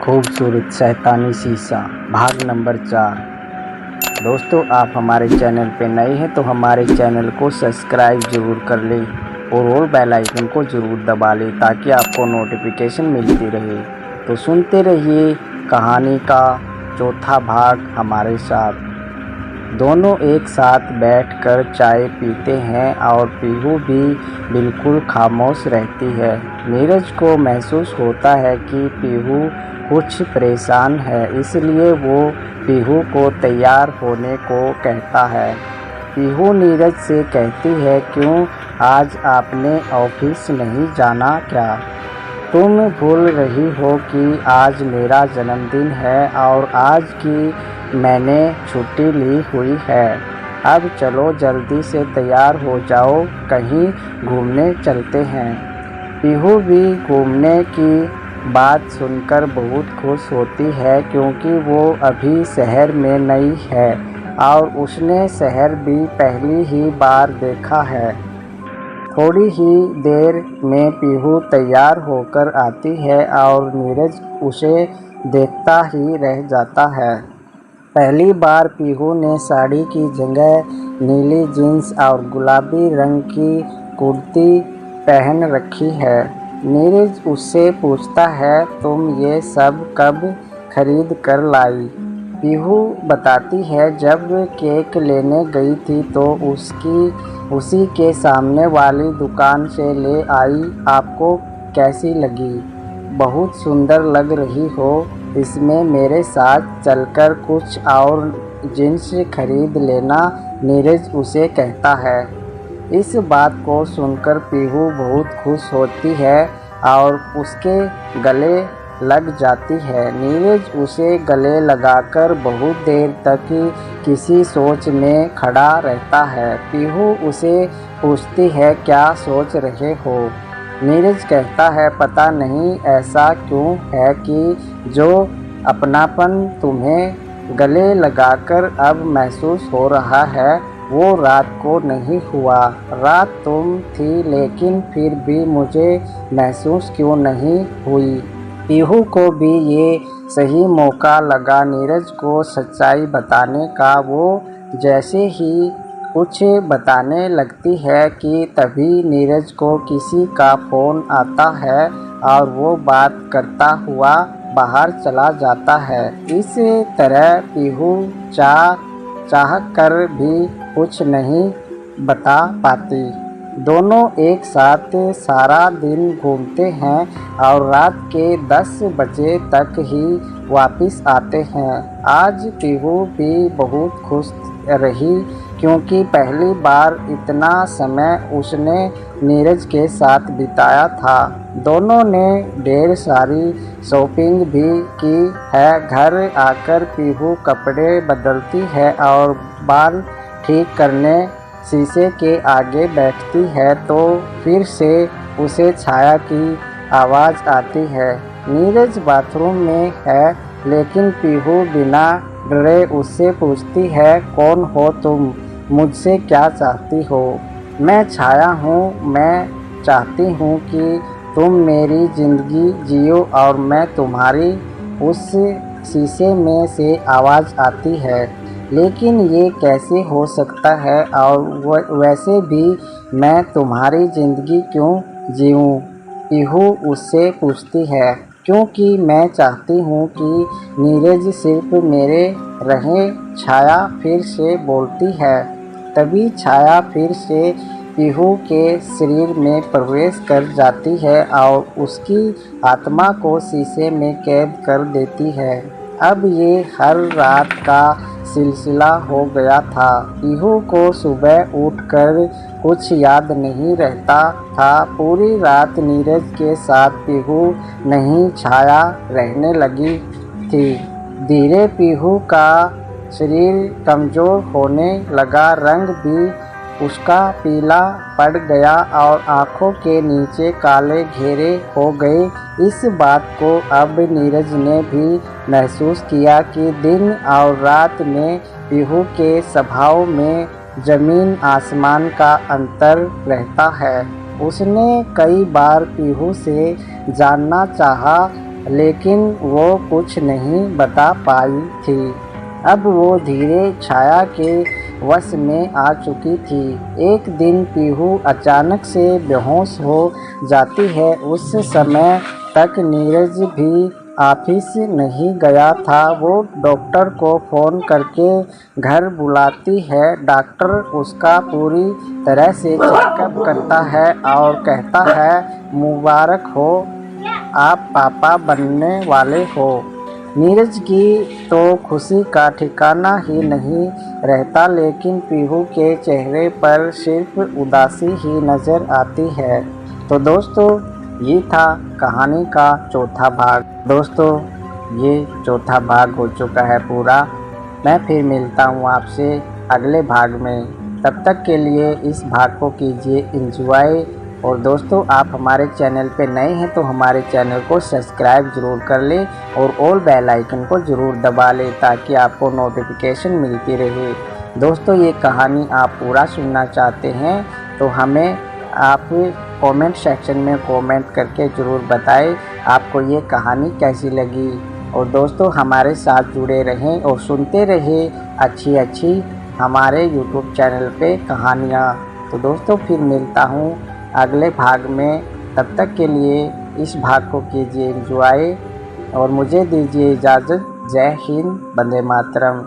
खूबसूरत शैतानी शीशा भाग नंबर 4। दोस्तों, आप हमारे चैनल पे नए हैं तो हमारे चैनल को सब्सक्राइब ज़रूर कर लें और बेल आइकन को ज़रूर दबा लें ताकि आपको नोटिफिकेशन मिलती रहे। तो सुनते रहिए कहानी का चौथा भाग हमारे साथ। दोनों एक साथ बैठकर चाय पीते हैं और पीहू भी बिल्कुल खामोश रहती है। नीरज को महसूस होता है कि पीहू कुछ परेशान है, इसलिए वो पीहू को तैयार होने को कहता है। पीहू नीरज से कहती है, क्यों आज आपने ऑफिस नहीं जाना क्या? तुम भूल रही हो कि आज मेरा जन्मदिन है और आज की मैंने छुट्टी ली हुई है। अब चलो जल्दी से तैयार हो जाओ, कहीं घूमने चलते हैं। पीहू भी घूमने की बात सुनकर बहुत खुश होती है क्योंकि वो अभी शहर में नई है और उसने शहर भी पहली ही बार देखा है। थोड़ी ही देर में पीहू तैयार होकर आती है और नीरज उसे देखता ही रह जाता है। पहली बार पीहू ने साड़ी की जगह नीली जीन्स और गुलाबी रंग की कुर्ती पहन रखी है। नीरज उससे पूछता है, तुम ये सब कब खरीद कर लाई? पीहू बताती है, जब केक लेने गई थी तो उसी के सामने वाली दुकान से ले आई। आपको कैसी लगी? बहुत सुंदर लग रही हो। इसमें मेरे साथ चलकर कुछ और जीन्स खरीद लेना, नीरज उसे कहता है। इस बात को सुनकर पीहू बहुत खुश होती है और उसके गले लग जाती है। नीरज उसे गले लगाकर बहुत देर तक किसी सोच में खड़ा रहता है। पीहू उसे पूछती है, क्या सोच रहे हो? नीरज कहता है, पता नहीं ऐसा क्यों है कि जो अपनापन तुम्हें गले लगाकर अब महसूस हो रहा है वो रात को नहीं हुआ। रात तुम थी लेकिन फिर भी मुझे महसूस क्यों नहीं हुई? पीहू को भी ये सही मौका लगा नीरज को सच्चाई बताने का। वो जैसे ही कुछ बताने लगती है कि तभी नीरज को किसी का फ़ोन आता है और वो बात करता हुआ बाहर चला जाता है। इस तरह पीहू चाह कर भी कुछ नहीं बता पाती। दोनों एक साथ सारा दिन घूमते हैं और रात के 10 बजे तक ही वापस आते हैं। आज पीहू भी बहुत खुश रही क्योंकि पहली बार इतना समय उसने नीरज के साथ बिताया था। दोनों ने ढेर सारी शॉपिंग भी की है। घर आकर पीहू कपड़े बदलती है और बाल ठीक करने शीशे के आगे बैठती है तो फिर से उसे छाया की आवाज़ आती है। नीरज बाथरूम में है लेकिन पीहू बिना डरे उससे पूछती है, कौन हो तुम? मुझसे क्या चाहती हो? मैं छाया हूँ। मैं चाहती हूँ कि तुम मेरी ज़िंदगी जियो और मैं तुम्हारी। उस शीशे में से आवाज़ आती है, लेकिन ये कैसे हो सकता है और वैसे भी मैं तुम्हारी ज़िंदगी क्यों जीऊँ? पीहू उससे पूछती है, क्योंकि मैं चाहती हूँ कि नीरज सिर्फ मेरे रहे। छाया फिर से बोलती है। तभी छाया फिर से पीहू के शरीर में प्रवेश कर जाती है और उसकी आत्मा को शीशे में कैद कर देती है। अब ये हर रात का सिलसिला हो गया था। पीहू को सुबह उठकर कुछ याद नहीं रहता था। पूरी रात नीरज के साथ पीहू नहीं छाया रहने लगी थी। धीरे पीहू का शरीर कमज़ोर होने लगा, रंग भी उसका पीला पड़ गया और आँखों के नीचे काले घेरे हो गए। इस बात को अब नीरज ने भी महसूस किया कि दिन और रात में पीहू के स्वभाव में ज़मीन आसमान का अंतर रहता है। उसने कई बार पीहू से जानना चाहा लेकिन वो कुछ नहीं बता पाई थी। अब वो धीरे छाया के वश में आ चुकी थी। एक दिन पीहू अचानक से बेहोश हो जाती है। उस समय तक नीरज भी ऑफिस नहीं गया था। वो डॉक्टर को फ़ोन करके घर बुलाती है। डॉक्टर उसका पूरी तरह से चेकअप करता है और कहता है, मुबारक हो, आप पापा बनने वाले हो। नीरज की तो खुशी का ठिकाना ही नहीं रहता, लेकिन पीहू के चेहरे पर सिर्फ उदासी ही नज़र आती है। तो दोस्तों, ये था कहानी का चौथा भाग। दोस्तों, ये चौथा भाग हो चुका है पूरा। मैं फिर मिलता हूँ आपसे अगले भाग में। तब तक के लिए इस भाग को कीजिए एंजॉय। और दोस्तों, आप हमारे चैनल पे नए हैं तो हमारे चैनल को सब्सक्राइब ज़रूर कर लें और ऑल बेल आइकन को ज़रूर दबा लें ताकि आपको नोटिफिकेशन मिलती रहे। दोस्तों, ये कहानी आप पूरा सुनना चाहते हैं तो हमें आप कमेंट सेक्शन में कमेंट करके ज़रूर बताएं आपको ये कहानी कैसी लगी। और दोस्तों, हमारे साथ जुड़े रहें और सुनते रहें अच्छी अच्छी हमारे यूट्यूब चैनल पे कहानियाँ। तो दोस्तों, फिर मिलता हूँ अगले भाग में। तब तक के लिए इस भाग को कीजिए एंजॉय और मुझे दीजिए इजाज़त। जय हिंद, वंदे मातरम।